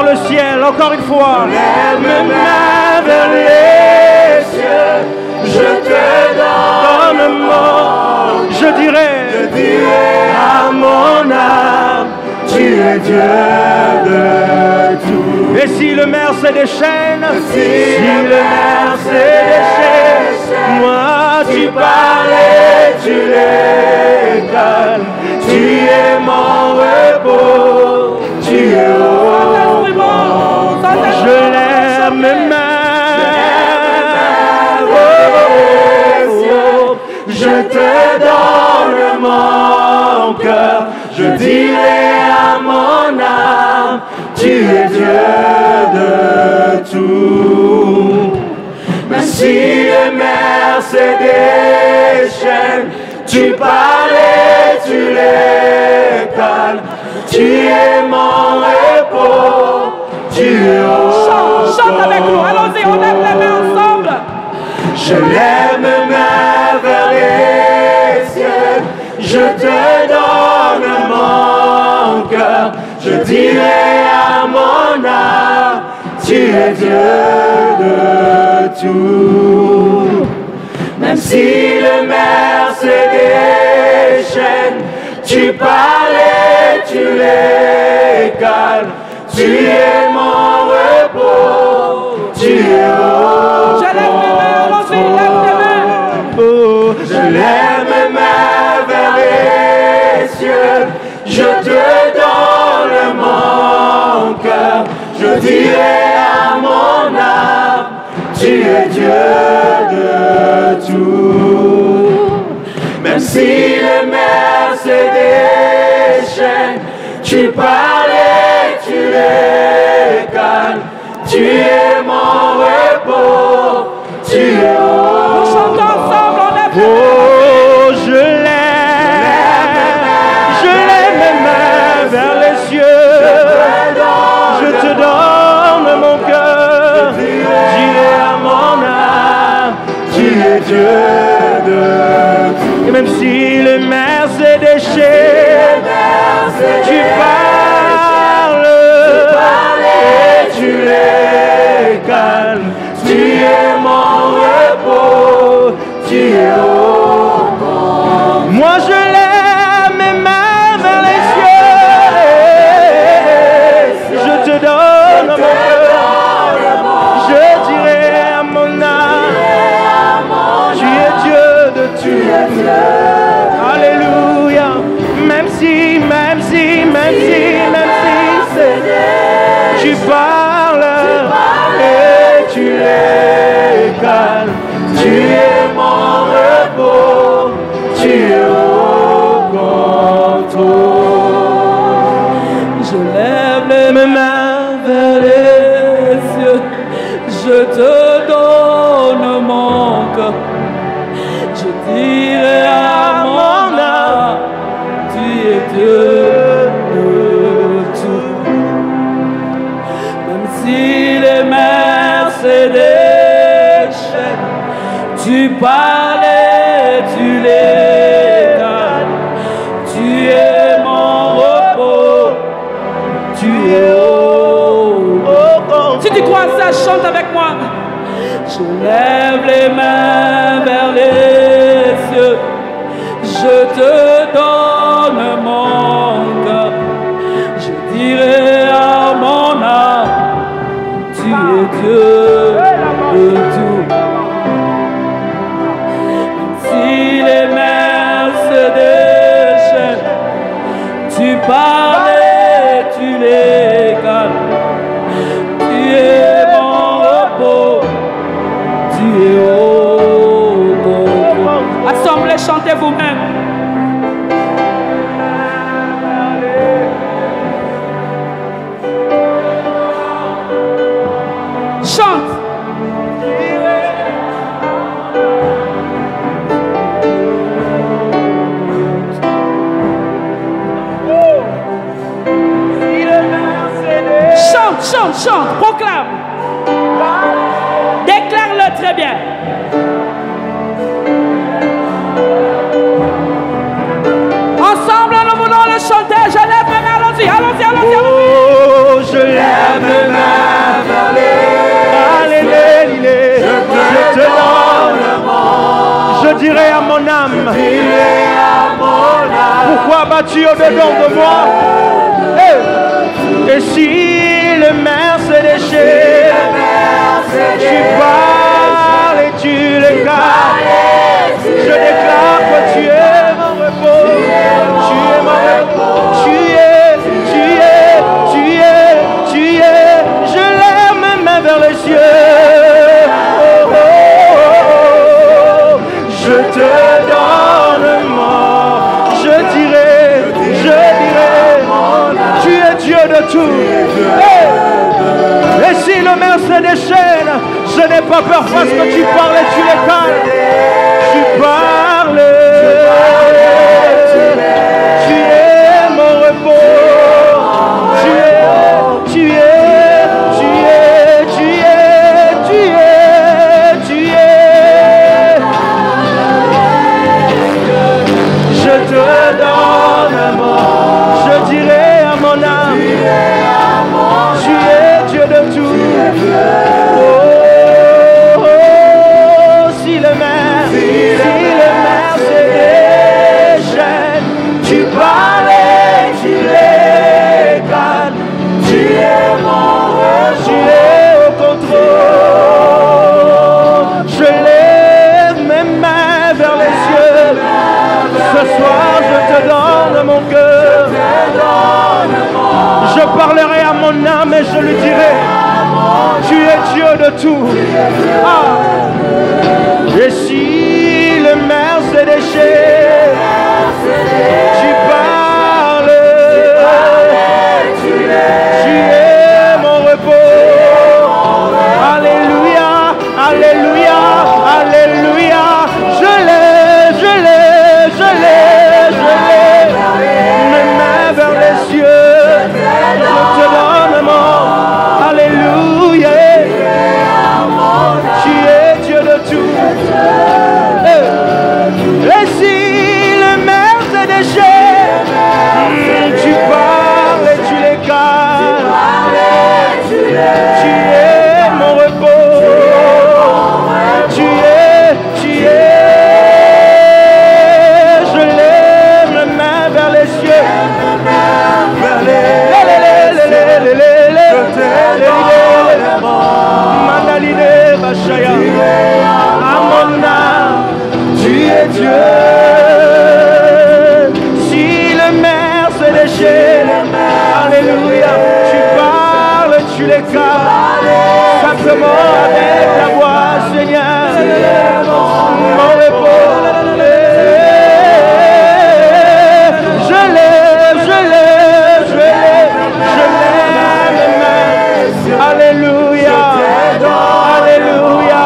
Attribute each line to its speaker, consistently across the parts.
Speaker 1: vers le ciel, encore une fois.
Speaker 2: Je lève mes mains vers les cieux. Je te donne mon cœur.
Speaker 1: Je dirai
Speaker 2: à mon âme, tu es Dieu de tout.
Speaker 1: et si le maire se déchaîne,
Speaker 2: Si le maire se déchaîne,
Speaker 1: moi
Speaker 2: tu parles et tu les calmes. Tu es mon repos, tu es au
Speaker 1: je lève mes mains.
Speaker 2: Je te donne mon cœur, je dirai à mon âme, tu es Dieu de tout. Même si les mers se déchaînent, tu parles et tu les calmes, tu es mon repos, tu es au
Speaker 3: Chante avec nous, allons-y, on lève les mains ensemble.
Speaker 2: Je lève mes mains vers les cieux, je te donne mon cœur, je dirai à mon âme, tu es Dieu de tout. Même si les mers se déchaînent, tu parles et tu les calmes, tu es mon repos, tu es au
Speaker 3: Je lève mes mains, allons-y, lève tes mains.
Speaker 2: je lève mes mains vers les cieux, je te donne mon cœur, je dirai à mon âme, tu es Dieu de tout. Même si les mers se déchaînent, tu parles et tu les calmes, tu es mon repos, tu es
Speaker 3: Nous chantons ensemble, on lève les mains.
Speaker 1: Oh, je lève mes mains vers les cieux. Je te donne mon cœur, j'irai à mon âme.
Speaker 2: Tu es Dieu de tout.
Speaker 1: Et même si les mers se déchaînent, tu parles
Speaker 2: Et tu les calmes, tu es mon repos, tu es au
Speaker 1: moi je lève mes mains vers les cieux. Je te donne mon cœur, je dirai à mon âme, tu es Dieu de tout. Alléluia. Même si tu parles et tu les calmes,
Speaker 2: Tu es mon repos, tu es au contrôle.
Speaker 3: Je lève les mains vers les cieux, je te donne mon cœur, je dirai à mon âme, tu es Dieu de tout. Même si les mers se déchaînent, tu parles et tu les calmes, tu es mon repos, tu es au Si tu crois ça, chante avec moi. Je lève les mains vers les cieux, je te donne mon cœur, je dirai à mon âme, tu es Dieu de tout. Si les mers se déchaînent, tu parles et tu les calmes, tu es mon repos, tu es au contrôle. Assemblée, chantez vous-même. Chante. Chante, chante, chante, proclame. Déclare-le très bien. Ensemble, nous voulons le chanter. Je lève mes mains, allons-y, allons-y, allons-y, allons-y.
Speaker 1: oh, je lève mes mains vers Alléluia, je te donne je dirai à mon âme, pourquoi vas-tu au-dedans de moi? Et si le mer se déchire, tu parles et tu le gardes. Je déclare que tu es mon repos, tu es mon repos, tu es, je lève mes mains vers les cieux. Oh, oh, oh, je te donne mon, je dirai, tu es Dieu de tout. Et si le mer se déchaîne, je n'ai pas peur parce que tu parles et tu les calmes. Tu parles, tu es mon repos, tu es, je te donne je dirai à mon âme, tu es Dieu de tout. Oh, oh, oh, si le mer se déchaîne, tu parles et tu les calmes. Tu es mon roi, tu es au contrôle. Je lève mes mains vers les cieux. Ce soir, je te donne mon cœur. Je parlerai à mon âme et je lui dirai, tu es Dieu de tout. Ah. Et si le mer se déchire, tu parles, tu es mon repos. Alléluia, alléluia, alléluia. Je lève mes mains vers les cieux. Je te donne mon alléluia. Tu es Dieu de tout. Et si le mer se déchaîne, tu parles et tu les calmes. Tu es mon repos. Tu es. Je lève mes mains vers les cieux. Tu es Dieu. Si le mer se déchaîne, alléluia, tu parles, tu les calmes, simplement avec la voix, Seigneur, mon repos. Je lève mes mains, alléluia, alléluia,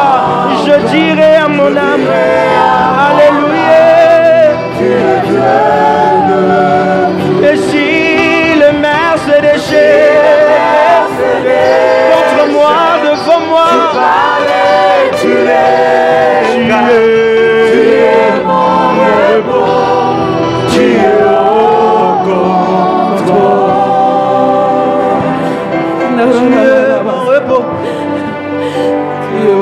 Speaker 1: je dirai à mon âme, alléluia. Et si le mer se déchaîne contre moi, devant moi, tu es mon repos, tu es au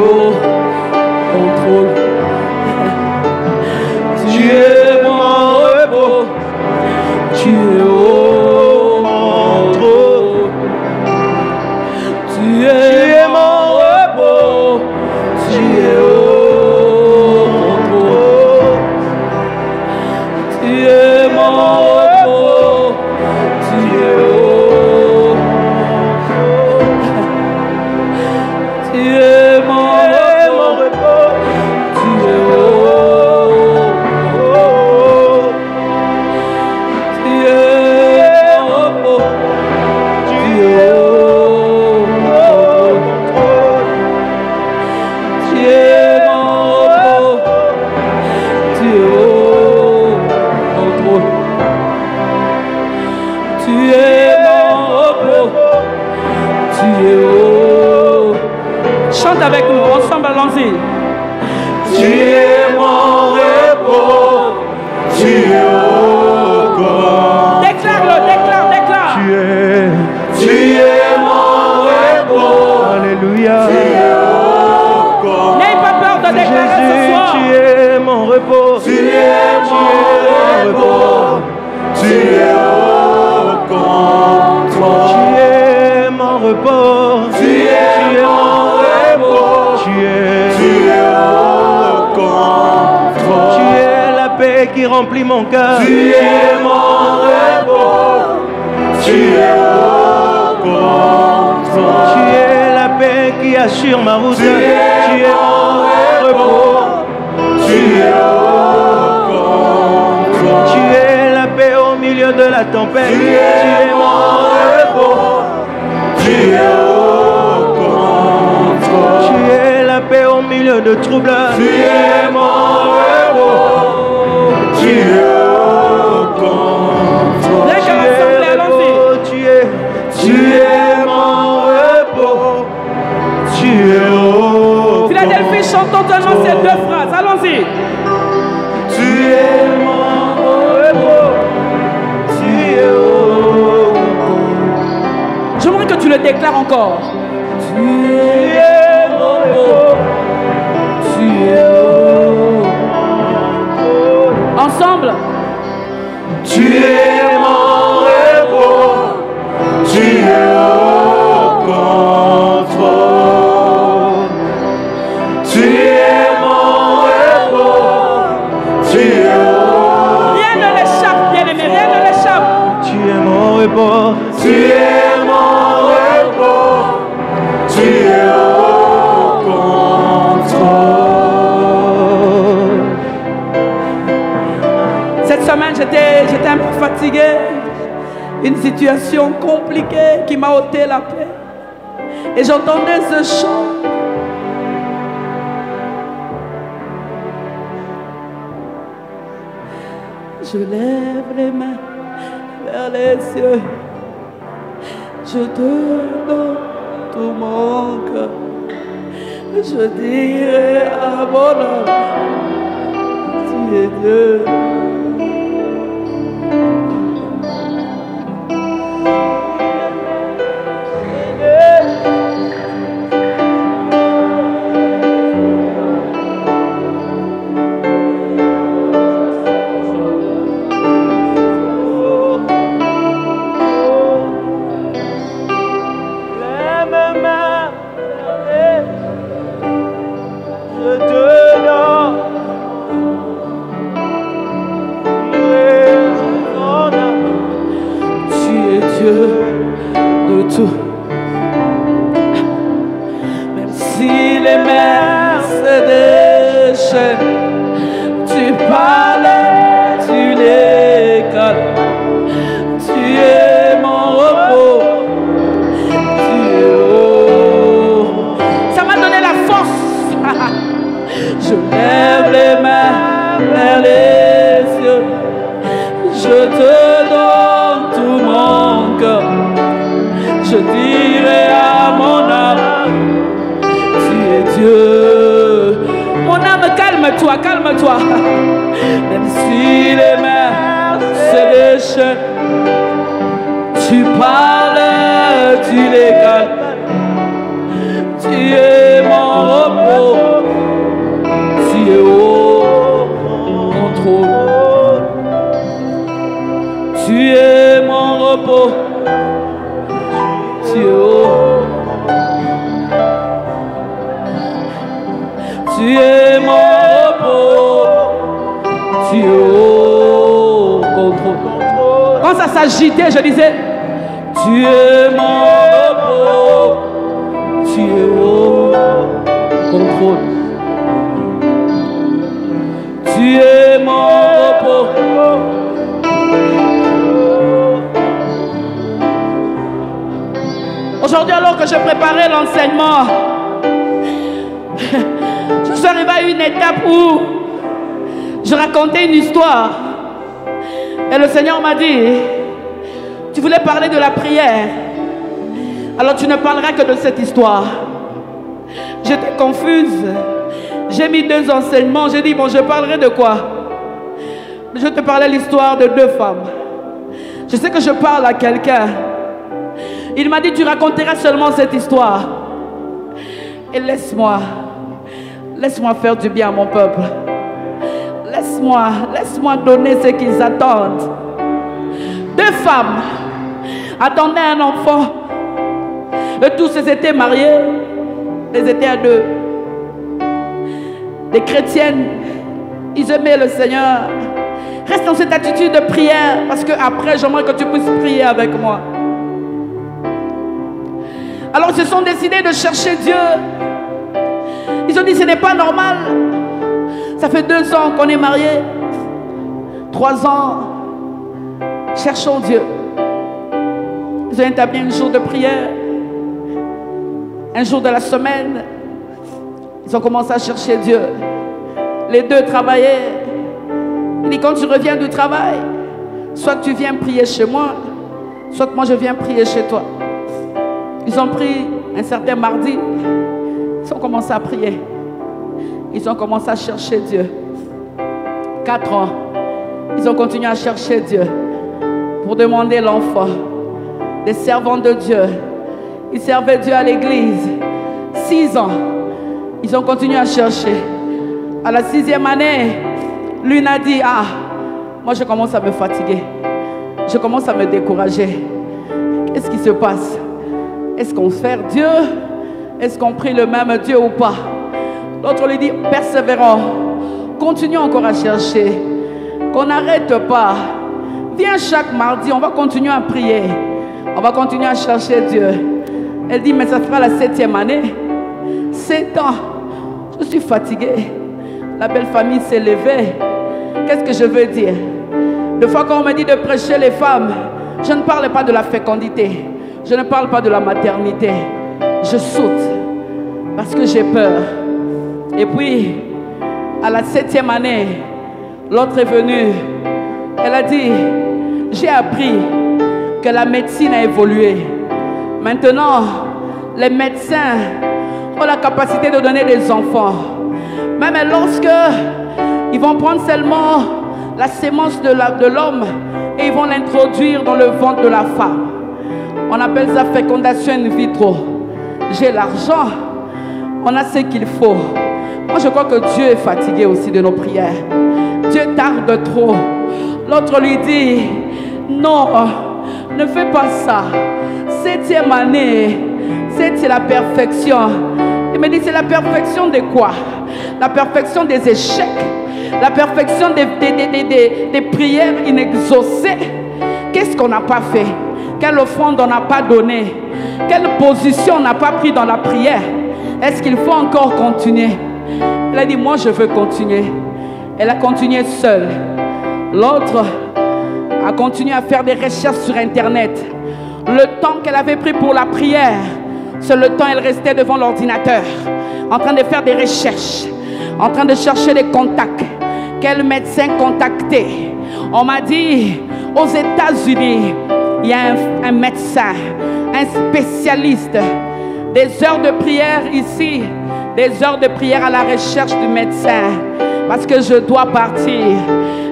Speaker 1: contrôle. Tu es mon repos, tu es au contrôle. Tu es mon repos, tu es au contrôle. Tu es mon repos, tu es au contrôle. Tu es mon repos, tu es au contrôle. Tu es mon repos, tu es au Chante avec nous, ensemble, allons-y.
Speaker 2: Tu es mon repos, tu es au corps.
Speaker 3: Déclare-le, déclare.
Speaker 2: Tu es
Speaker 3: le déclarer ce
Speaker 1: Jésus,
Speaker 3: soir.
Speaker 1: tu es mon repos.
Speaker 2: Tu es mon repos. Tu es au contrôle.
Speaker 1: Tu es mon repos.
Speaker 2: Tu es mon repos.
Speaker 1: Tu es
Speaker 2: au contrôle.
Speaker 1: Tu es la paix qui remplit mon cœur.
Speaker 2: Tu es mon repos. Tu es au contrôle.
Speaker 1: Tu es la paix qui assure ma route.
Speaker 2: Tu es
Speaker 1: mon repos.
Speaker 2: Tu es au contrôle.
Speaker 1: Tu es la paix au milieu de la tempête.
Speaker 2: Tu es mon repos. Tu es au contrôle.
Speaker 1: Tu es la paix au milieu de troubles.
Speaker 2: Tu es mon repos. Tu es au contrôle.
Speaker 3: Dès que l'assemblée, allons-y.
Speaker 1: Tu es mon repos. Tu es au
Speaker 3: Philadelphie, chantons tellement ces deux phrases. Allons-y.
Speaker 1: Tu es mon repos. Tu es au
Speaker 3: J'aimerais que tu le déclares encore.
Speaker 1: Tu es mon repos. Tu es au
Speaker 3: Ensemble.
Speaker 2: Tu es mon repos. Tu es au contrôle. Tu es mon repos. Tu es au
Speaker 3: Rien ne l'échappe, bien-aimé. Rien ne l'échappe.
Speaker 1: Tu es mon repos.
Speaker 2: Tu es mon repos. Tu es au contrôle.
Speaker 3: Cette semaine, j'étais un peu fatiguée. Une situation compliquée qui m'a ôté la paix. Et j'entendais ce chant. Je lève les mains vers les cieux. Je te donne tout mon cœur. Je dirai à mon âme, tu es Dieu. Même si les mers se déchaînent, tu parles, tu les calmes. Tu es mon repos, tu es haut. Ça m'a donné la force. Je lève les mains vers les cieux. Je te donne tout mon cœur. Je dirai à mon âme, tu es Dieu. Mon âme, calme-toi, calme-toi. Même si les mers se déchaînent, tu parles, tu les calmes. Tu es mon repos, tu es au contrôle. Tu es mon repos. Tu es haut. Tu es mon repos. Tu es au contrôle. Quand ça s'agitait, je disais, tu es mon repos. Tu es au contrôle. Tu es mon repos. Aujourd'hui, alors que je préparais l'enseignement, je suis arrivé à une étape où je racontais une histoire. Et le Seigneur m'a dit, tu voulais parler de la prière, alors tu ne parleras que de cette histoire. J'étais confuse. J'ai mis 2 enseignements. J'ai dit, bon, je parlerai de quoi? Je te parlais l'histoire de 2 femmes. Je sais que je parle à quelqu'un. Il m'a dit, tu raconteras seulement cette histoire. Et laisse-moi Laisse-moi faire du bien à mon peuple. Laisse-moi donner ce qu'ils attendent. 2 femmes attendaient un enfant. Et tous ils étaient mariés. Ils étaient à 2. Les chrétiennes, ils aimaient le Seigneur. Reste dans cette attitude de prière, parce que après, j'aimerais que tu puisses prier avec moi. Alors ils se sont décidés de chercher Dieu. Ils ont dit, ce n'est pas normal. Ça fait 2 ans qu'on est mariés. 3 ans. Cherchons Dieu. Ils ont établi un jour de prière. Un jour de la semaine. Ils ont commencé à chercher Dieu. Les 2 travaillaient. Il dit, quand tu reviens du travail, soit tu viens prier chez moi, soit que moi je viens prier chez toi. Ils ont pris un certain mardi. Ils ont commencé à prier. Ils ont commencé à chercher Dieu. 4 ans. Ils ont continué à chercher Dieu pour demander l'enfant. Des servants de Dieu. Ils servaient Dieu à l'église. 6 ans. Ils ont continué à chercher. À la 6e année, l'une a dit, ah, moi je commence à me fatiguer. Je commence à me décourager. Qu'est-ce qui se passe? Est-ce qu'on sert Dieu? Est-ce qu'on prie le même Dieu ou pas? L'autre lui dit, persévérons. Continuons encore à chercher. Qu'on n'arrête pas. Viens chaque mardi, on va continuer à prier. On va continuer à chercher Dieu. Elle dit, mais ça fera la 7e année. 7 ans. Je suis fatiguée. La belle famille s'est levée. Qu'est-ce que je veux dire? Des fois quand on me dit de prêcher les femmes, je ne parle pas de la fécondité. Je ne parle pas de la maternité. Je saute. Parce que j'ai peur. Et puis, à la 7e année, l'autre est venue. Elle a dit, j'ai appris que la médecine a évolué. Maintenant, les médecins ont la capacité de donner des enfants. Même lorsque ils vont prendre seulement la sémence de l'homme et ils vont l'introduire dans le ventre de la femme. On appelle ça fécondation in vitro. J'ai l'argent, on a ce qu'il faut. Moi je crois que Dieu est fatigué aussi de nos prières. Dieu tarde trop. L'autre lui dit, non, ne fais pas ça. 7e année, c'est la perfection. Il me dit, c'est la perfection de quoi? La perfection des échecs, la perfection des prières inexaucées. Qu'est-ce qu'on n'a pas fait? Quelle offrande on n'a pas donnée? Quelle position on n'a pas pris dans la prière? Est-ce qu'il faut encore continuer? Elle a dit, moi je veux continuer. Elle a continué seule. L'autre a continué à faire des recherches sur Internet. Le temps qu'elle avait pris pour la prière, c'est le temps elle restait devant l'ordinateur, en train de faire des recherches, en train de chercher des contacts. Quel médecin contacter? On m'a dit, aux États-Unis, il y a un médecin, un spécialiste. Des heures de prière ici, des heures de prière à la recherche du médecin. Parce que je dois partir.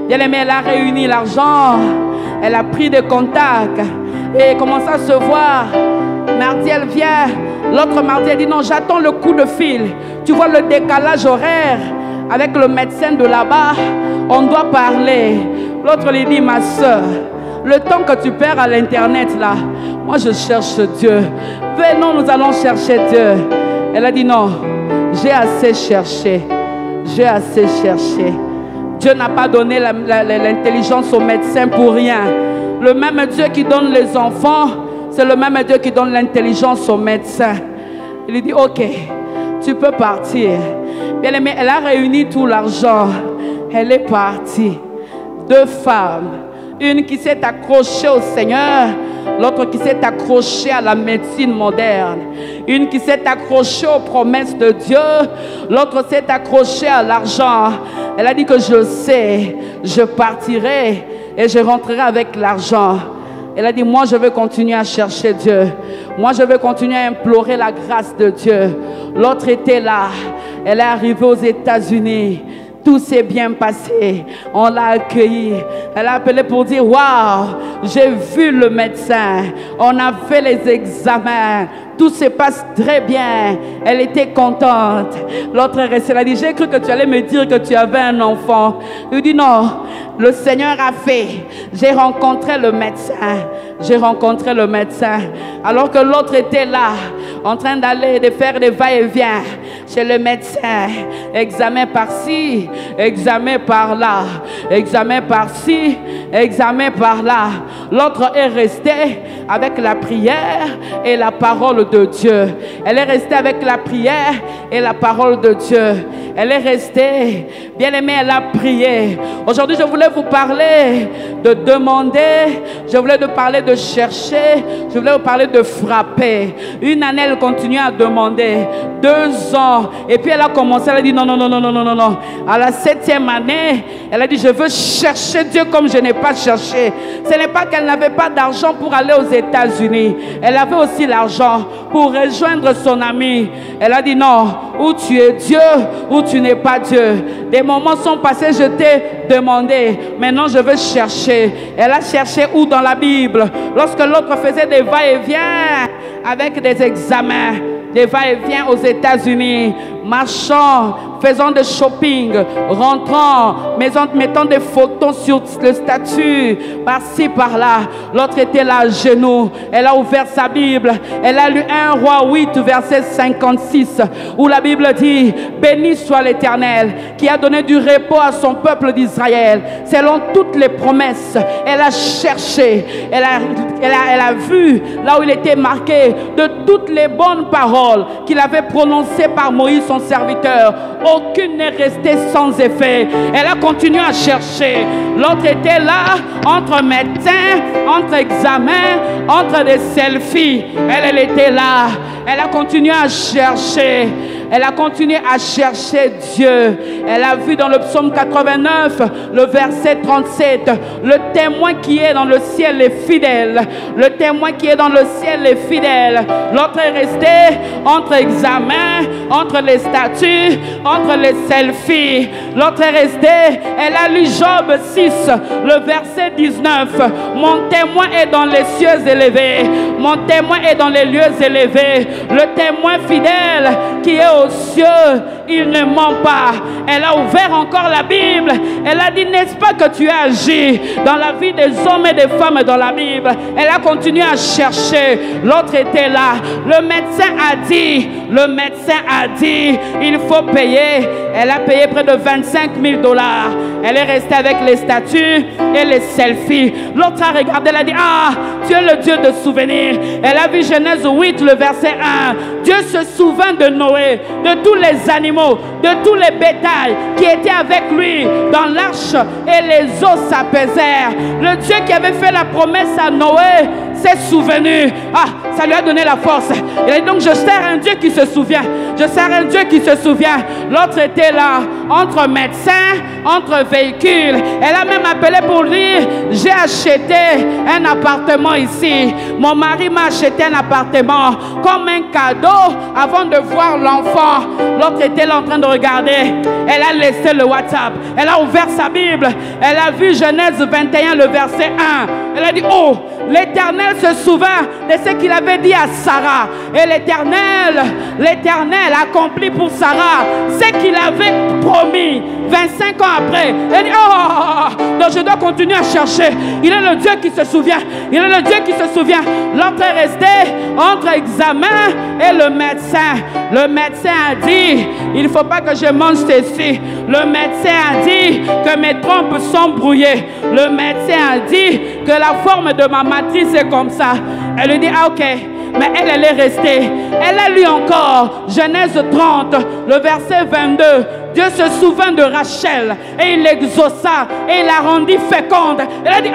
Speaker 3: Bien-aimée, elle a réuni l'argent. Elle a pris des contacts. Et commence à se voir. Mardi, elle vient. L'autre mardi, elle dit non, j'attends le coup de fil. Tu vois le décalage horaire avec le médecin de là-bas. On doit parler. L'autre lui dit, ma soeur, le temps que tu perds à l'internet là, moi je cherche Dieu. Venons, nous allons chercher Dieu. Elle a dit non, j'ai assez cherché. J'ai assez cherché. Dieu n'a pas donné l'intelligence aux médecins pour rien. Le même Dieu qui donne les enfants, c'est le même Dieu qui donne l'intelligence aux médecins. Il lui dit, ok, tu peux partir. Bien aimé, elle a réuni tout l'argent. Elle est partie. 2 femmes. Une qui s'est accrochée au Seigneur, l'autre qui s'est accrochée à la médecine moderne. Une qui s'est accrochée aux promesses de Dieu, l'autre s'est accrochée à l'argent. Elle a dit que je sais, je partirai et je rentrerai avec l'argent. Elle a dit, moi je veux continuer à chercher Dieu. Moi je veux continuer à implorer la grâce de Dieu. L'autre était là. Elle est arrivée aux États-Unis. Tout s'est bien passé. On l'a accueilli. Elle a appelé pour dire, waouh, j'ai vu le médecin. On a fait les examens. Tout se passe très bien. Elle était contente. L'autre est resté. Elle a dit, j'ai cru que tu allais me dire que tu avais un enfant. Il dit, non, le Seigneur a fait. J'ai rencontré le médecin. J'ai rencontré le médecin. Alors que l'autre était là, en train d'aller, de faire des va-et-vient chez le médecin. Examen par-ci, examen par-là, examen par-ci, examen par-là. L'autre est resté avec la prière et la parole de Dieu. Elle est restée avec la prière et la parole de Dieu. Elle est restée, bien aimée, elle a prié. Aujourd'hui, je voulais vous parler de demander, je voulais vous parler de chercher, je voulais vous parler de frapper. Une année, elle continue à demander. 2 ans. Et puis elle a commencé, elle a dit non, non, non, non, non, non, non, non. À la 7e année, elle a dit, je veux chercher Dieu comme je n'ai pas cherché. Ce n'est pas qu'elle n'avait pas d'argent pour aller aux États-Unis. Elle avait aussi l'argent pour rejoindre son ami. Elle a dit non, ou tu es Dieu, ou tu n'es pas Dieu. Des moments sont passés, je t'ai demandé. Maintenant, je veux chercher. Elle a cherché où dans la Bible? Lorsque l'autre faisait des va-et-vient avec des examens, des va-et-vient aux États-Unis, marchant, faisant des shopping, rentrant, mettant des photos sur le statut, par-ci, par-là. L'autre était là à genoux. Elle a ouvert sa Bible. Elle a lu 1 Roi 8, verset 56, où la Bible dit, béni soit l'Éternel, qui a donné du repos à son peuple d'Israël, selon toutes les promesses. Elle a cherché, elle a vu là où il était marqué de toutes les bonnes paroles qu'il avait prononcées par Moïse, son serviteur. Aucune n'est restée sans effet. Elle a continué à chercher. L'autre était là, entre médecins, entre examens, entre des selfies. Elle était là. Elle a continué à chercher. Elle a continué à chercher Dieu. Elle a vu dans le psaume 89, le verset 37, le témoin qui est dans le ciel est fidèle. Le témoin qui est dans le ciel est fidèle. L'autre est resté entre examens, entre les statuts, entre les selfies. L'autre est resté, elle a lu Job 6, le verset 19. Mon témoin est dans les cieux élevés. Mon témoin est dans les lieux élevés. Le témoin fidèle qui est aux cieux, il ne ment pas. Elle a ouvert encore la Bible. Elle a dit, n'est-ce pas que tu as agi dans la vie des hommes et des femmes dans la Bible? Elle a continué à chercher. L'autre était là. Le médecin a dit, il faut payer. Elle a payé près de 25 000 $. Elle est restée avec les statues et les selfies. L'autre a regardé, elle a dit, ah, tu es le Dieu de souvenirs. Elle a vu Genèse 8, le verset 1. Dieu se souvint de Noé, de tous les animaux, de tous les bétails qui étaient avec lui dans l'arche, et les eaux s'apaisèrent. Le Dieu qui avait fait la promesse à Noé s'est souvenu. Ah, ça lui a donné la force. Il a dit, donc je sers un Dieu qui se souvient. Je sers un Dieu qui se souvient. L'autre était là, entre médecins, entre véhicules. Elle a même appelé pour dire, j'ai acheté un appartement ici. Mon mari m'a acheté un appartement comme un cadeau avant de voir l'enfant. L'autre était là en train de regarder. Elle a laissé le WhatsApp. Elle a ouvert sa Bible. Elle a vu Genèse 21, le verset 1. Elle a dit, oh, l'Éternel se souvint de ce qu'il avait dit à Sarah. Et l'Éternel accomplit pour Sarah ce qu'il avait promis 25 ans après. Elle dit, oh, donc je dois continuer à chercher. Il est le Dieu qui se souvient. Il est le Dieu qui se souvient. L'autre est resté entre examen et le médecin. Le médecin a dit, il ne faut pas que je mange ceci. Le médecin a dit que mes trompes sont brouillées. Le médecin a dit que la forme de ma matrice est comme ça. Elle lui dit, ah ok. Mais elle est restée. Elle a lu encore Genèse 30, le verset 22. Dieu se souvint de Rachel et il l'exauça et il la rendit féconde. Elle a dit,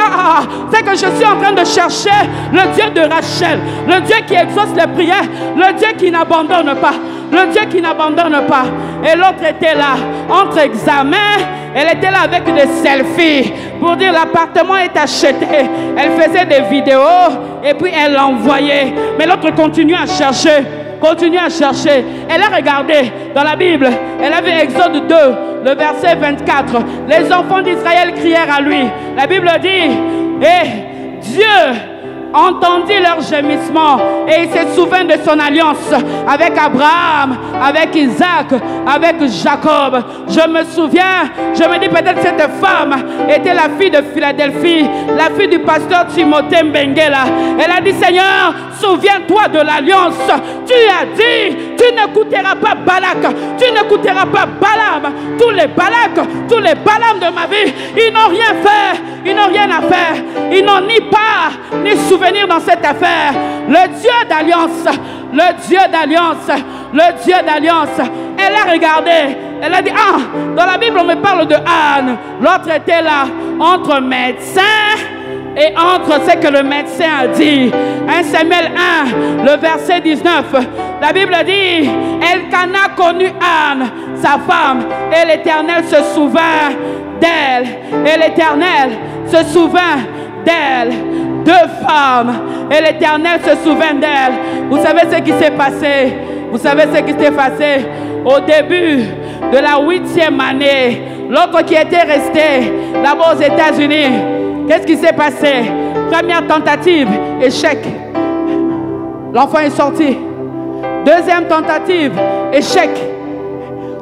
Speaker 3: c'est que je suis en train de chercher le Dieu de Rachel, le Dieu qui exauce les prières, le Dieu qui n'abandonne pas, le Dieu qui n'abandonne pas. Et l'autre était là, entre examens, elle était là avec des selfies pour dire l'appartement est acheté. Elle faisait des vidéos et puis elle l'envoyait. Mais l'autre continue à chercher. Continue à chercher. Elle a regardé dans la Bible. Elle a vu Exode 2, le verset 24. Les enfants d'Israël crièrent à lui. La Bible dit, Dieu entendit leur gémissement et il se souvint de son alliance avec Abraham, avec Isaac, avec Jacob. Je me souviens, je me dis peut-être cette femme était la fille de Philadelphie, la fille du pasteur Timothée Mbengela. Elle a dit, Seigneur, souviens-toi de l'alliance. Tu as dit, tu n'écouteras pas Balak, tu n'écouteras pas Balaam. Tous les Balaam de ma vie, ils n'ont rien fait, ils n'ont rien à faire. Ils n'ont ni part, ni souvenir dans cette affaire. Le Dieu d'alliance, le Dieu d'alliance, le Dieu d'alliance. Elle a regardé, elle a dit, ah, dans la Bible on me parle de Anne. L'autre était là, entre médecin et entre ce que le médecin a dit. 1 Samuel 1, le verset 19. La Bible dit, Elkana connut Anne, sa femme, et l'Éternel se souvint d'elle. Et l'Éternel se souvint d'elle. Deux femmes, et l'Éternel se souvint d'elle. Vous savez ce qui s'est passé? Vous savez ce qui s'est passé? Au début de la 8e année, l'autre qui était resté là-bas aux États-Unis, qu'est-ce qui s'est passé? Première tentative, échec. L'enfant est sorti. Deuxième tentative, échec.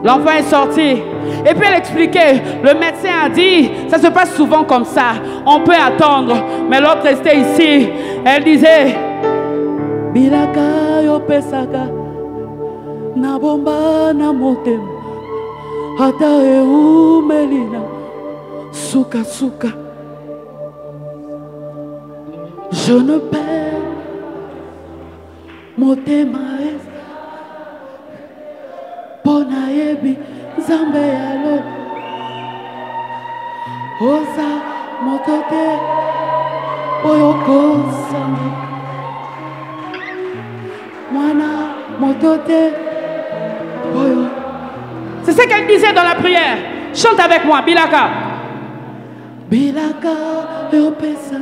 Speaker 3: L'enfant est sorti. Et puis elle expliquait, le médecin a dit, ça se passe souvent comme ça. On peut attendre. Mais l'autre restait ici. Elle disait, Bilaka yo pesaka, na bomba na motem, hata eu melina, suka suka. Je ne perds motema Ponayebi Zambe Yalo Osa Motote Oyoko Sami Mwana Motote Oyo. C'est ce qu'elle disait dans la prière. Chante avec moi, Bilaka. Bilaka Yopesa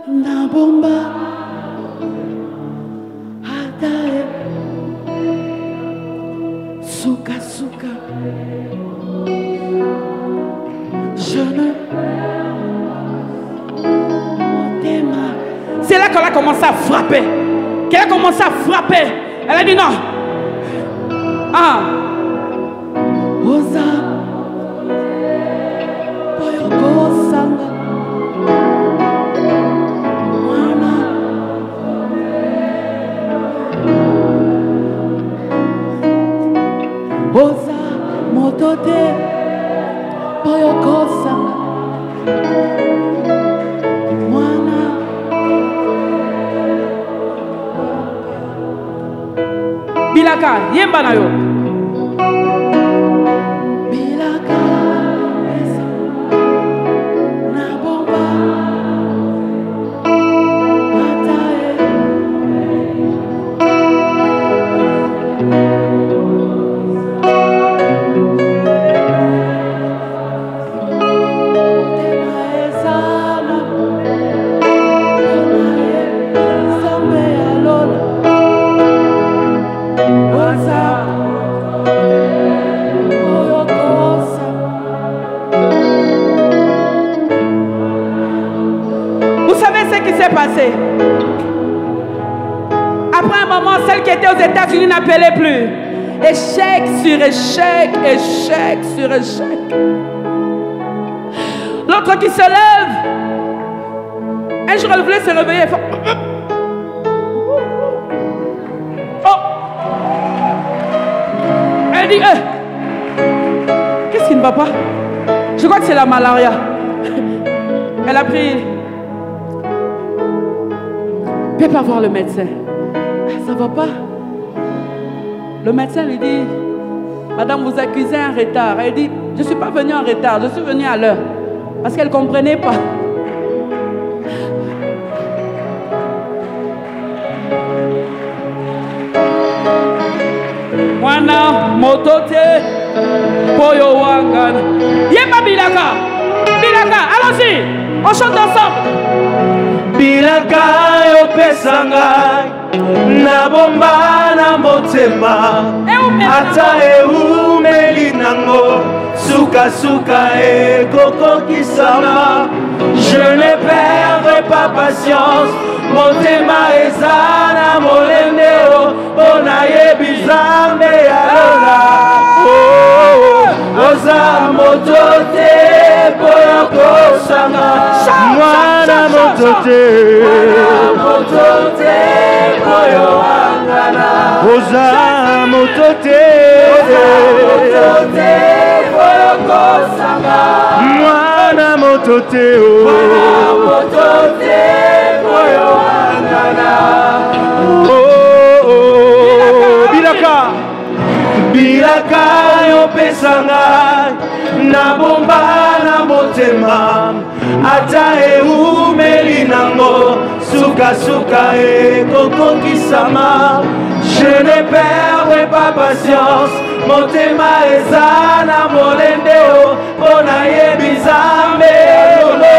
Speaker 3: Nabomba Hatae Suka Suka. Je ne. C'est là qu'elle a commencé à frapper. Qu'elle a commencé à frapper. Elle a dit non. Ah. Oza. Boyoko Sanga. Oza motote poyokosa mwana Bilaka yemba na yo Bilaka na bomba passé. Après un moment, celle qui était aux États-Unis n'appelait plus. Échec sur échec, échec sur échec. L'autre qui se lève. Un jour, elle voulait se réveiller. Oh! Elle dit, qu'est-ce qui ne va pas? Je crois que c'est la malaria. Elle a pris. Elle ne peut pas voir le médecin. Ça ne va pas. Le médecin lui dit, Madame, vous accusez un retard. Elle dit, je ne suis pas venue en retard, je suis venue à l'heure. Parce qu'elle ne comprenait pas. Wana motote poyo wangana. Yema bilaka. Bilaka, allons-y. On chante ensemble.
Speaker 2: Bilaka yo pesanga na bomba na motema ata eu melinango Suka suka et koko kisama. Je ne perdrai pas patience. Motema ezana molendeo. Onaye bizambe alona. Oza motote boyoko sanga.
Speaker 1: Mwana motote.
Speaker 2: Motote boyo angana.
Speaker 1: Oza motote.
Speaker 2: Motote boyoko sanga.
Speaker 1: Mwana motote.
Speaker 2: Motote boyo angana.
Speaker 1: Bilaka.
Speaker 2: Bilaka yo pesanga na bomba na motema ata eumeli nango suka suka e koko kisama. Je ne perdrai pas patience. Motema ezana molendeo pona yebizambe lolo.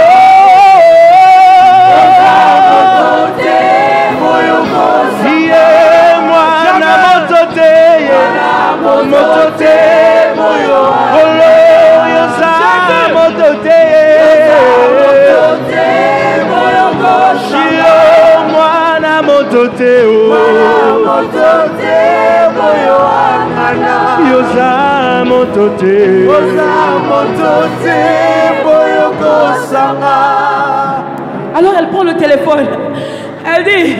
Speaker 2: Motote moyo kosi
Speaker 1: Mwana motote.
Speaker 2: motote moyo
Speaker 1: Olo yosa motote.
Speaker 2: motote moyo koshio
Speaker 1: Mwana motote.
Speaker 2: motote moyo angana
Speaker 1: Yosa motote.
Speaker 2: motote moyo kosanga.
Speaker 3: Alors elle prend le téléphone. Elle dit,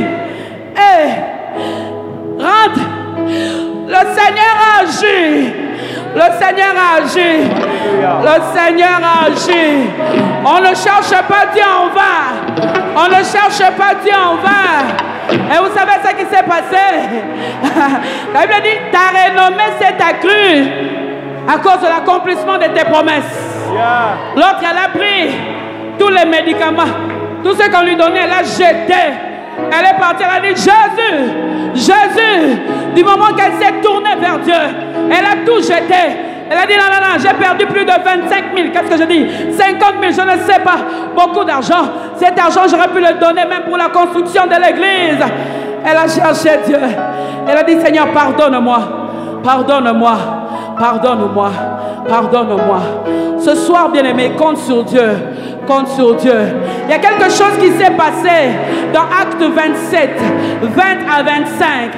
Speaker 3: hé, rentre. Le Seigneur a agi. Le Seigneur a agi. Le Seigneur a agi. On ne cherche pas Dieu en vain. On ne cherche pas Dieu en vain. Et vous savez ce qui s'est passé? La Bible dit, ta renommée s'est accrue à cause de l'accomplissement de tes promesses. L'autre, elle a pris tous les médicaments, tout ce qu'on lui donnait, elle a jeté. Elle est partie, elle a dit, Jésus, Jésus. Du moment qu'elle s'est tournée vers Dieu, elle a tout jeté. Elle a dit, non, non, non, j'ai perdu plus de 25 000. Qu'est-ce que je dis? 50 000, je ne sais pas. Beaucoup d'argent. Cet argent, j'aurais pu le donner même pour la construction de l'église. Elle a cherché Dieu. Elle a dit, Seigneur, pardonne-moi. Pardonne-moi. Pardonne-moi. Pardonne-moi. Ce soir, bien-aimé, compte sur Dieu. Compte sur Dieu. Il y a quelque chose qui s'est passé dans Acte 27, 20 à 25.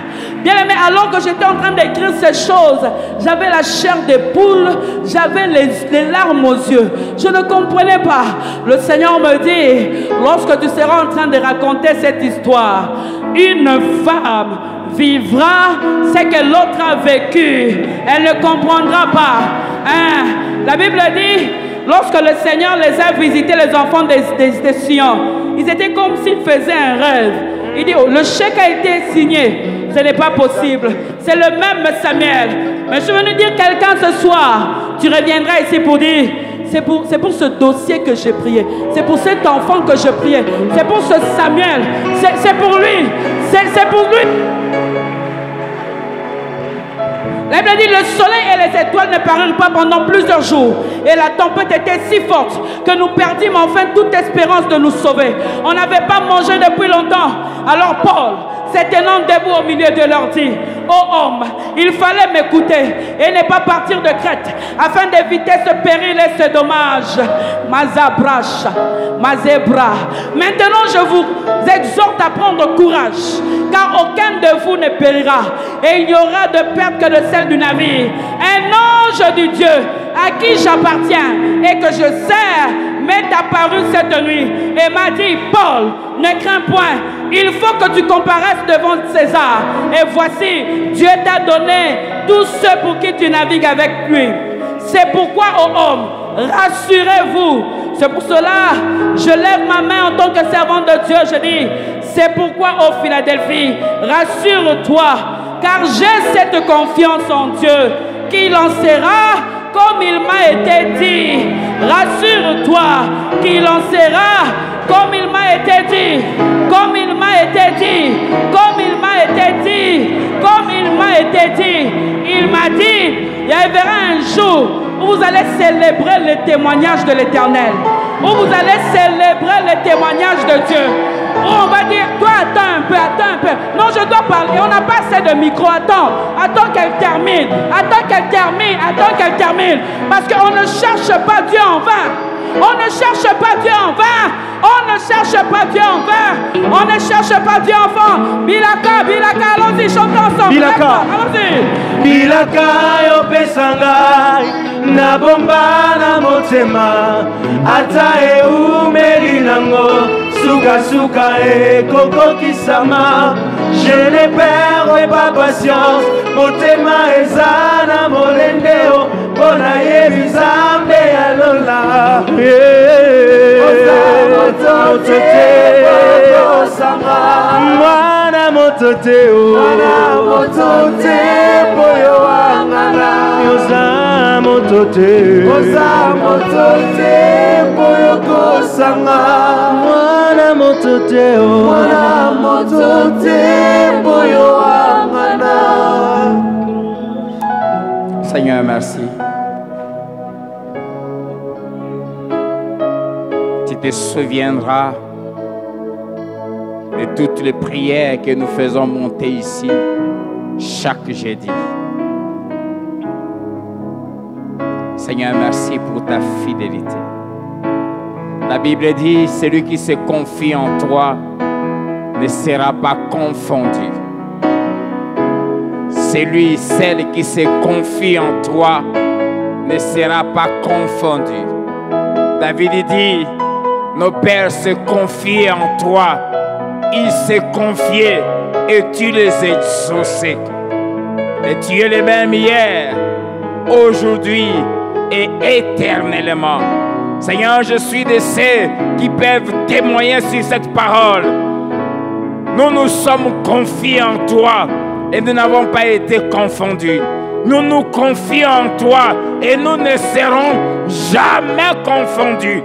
Speaker 3: Bien-aimé, alors que j'étais en train d'écrire ces choses, j'avais la chair des poules, j'avais les larmes aux yeux. Je ne comprenais pas. Le Seigneur me dit, lorsque tu seras en train de raconter cette histoire, une femme vivra ce que l'autre a vécu. Elle ne comprendra pas. Hein? La Bible dit, lorsque le Seigneur les a visités, les enfants de Sion, ils étaient comme s'ils faisaient un rêve. Il dit, oh, le chèque a été signé. Ce n'est pas possible. C'est le même Samuel. Mais je suis venu dire quelqu'un ce soir, tu reviendras ici pour dire, c'est pour ce dossier que j'ai prié. C'est pour cet enfant que je priais. C'est pour ce Samuel. C'est pour lui. C'est pour lui. La Bible dit, le soleil et les étoiles ne parurent pas pendant plusieurs jours. Et la tempête était si forte que nous perdîmes enfin toute espérance de nous sauver. On n'avait pas mangé depuis longtemps. Alors Paul, se tenant debout au milieu de leur dit, ô homme, il fallait m'écouter et ne pas partir de Crète afin d'éviter ce péril et ce dommage. Mazabrash, Mazebra. Maintenant, je vous exhorte à prendre courage, car aucun de vous ne périra et il n'y aura de perte que de celle du navire. Un ange du Dieu à qui j'appartiens et que je sers m'est apparu cette nuit et m'a dit, Paul, ne crains point, il faut que tu comparaisses devant César. Et voici, Dieu t'a donné tous ceux pour qui tu navigues avec lui. C'est pourquoi, ô homme, rassurez-vous. C'est pour cela, je lève ma main en tant que servant de Dieu. Je dis, c'est pourquoi, ô Philadelphie, rassure-toi, car j'ai cette confiance en Dieu, qu'il en sera comme il m'a été dit. Rassure-toi, qu'il en sera comme il m'a été dit. Comme il m'a été dit. Comme il m'a été dit. Comme il m'a été dit. Il m'a dit, il y aura un jour où vous allez célébrer le témoignage de l'Éternel. Où vous allez célébrer le témoignage de Dieu. on va dire, toi attends un peu, attends un peu. Non, je dois parler. On n'a pas assez de micro. Attends qu'elle termine. Attends qu'elle termine. Parce qu'on ne cherche pas Dieu en vain. On ne cherche pas Dieu en vain. On ne cherche pas Dieu en vain. On ne cherche pas Dieu en vain. Bilaka, allons-y, chantons ensemble.
Speaker 1: Bilaka.
Speaker 3: Allons-y.
Speaker 1: Bilaka yo pesangai na bomba na motema ata eumeli nango suka e koko kisama. Je ne perds pas patience motema ezana molendeo bona yebi zambe alola mwana motote boyo wangana yoza motote boyo kosanga mwana motote boyo wangana.
Speaker 4: Seigneur, merci. Tu te souviendras de toutes les prières que nous faisons monter ici chaque jeudi. Seigneur, merci pour ta fidélité. La Bible dit, celui qui se confie en toi ne sera pas confondu. Celle qui se confie en toi ne sera pas confondu. David dit, nos pères se confiaient en toi. Ils se confiaient et tu les exauçais. Et tu es le même hier, aujourd'hui et éternellement. Seigneur, je suis de ceux qui peuvent témoigner sur cette parole. Nous nous sommes confiés en toi et nous n'avons pas été confondus. Nous nous confions en toi et nous ne serons jamais confondus.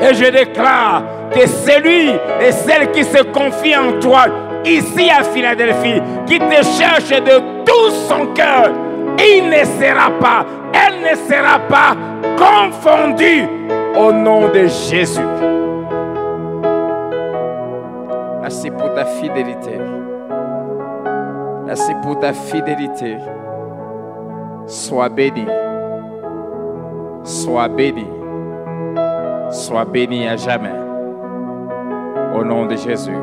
Speaker 4: Et je déclare que celui et celle qui se confie en toi, ici à Philadelphie, qui te cherche de tout son cœur, il ne sera pas, elle ne sera pas confondue au nom de Jésus. Merci pour ta fidélité. Merci pour ta fidélité. Sois béni. Sois béni. Sois béni à jamais. Au nom de Jésus.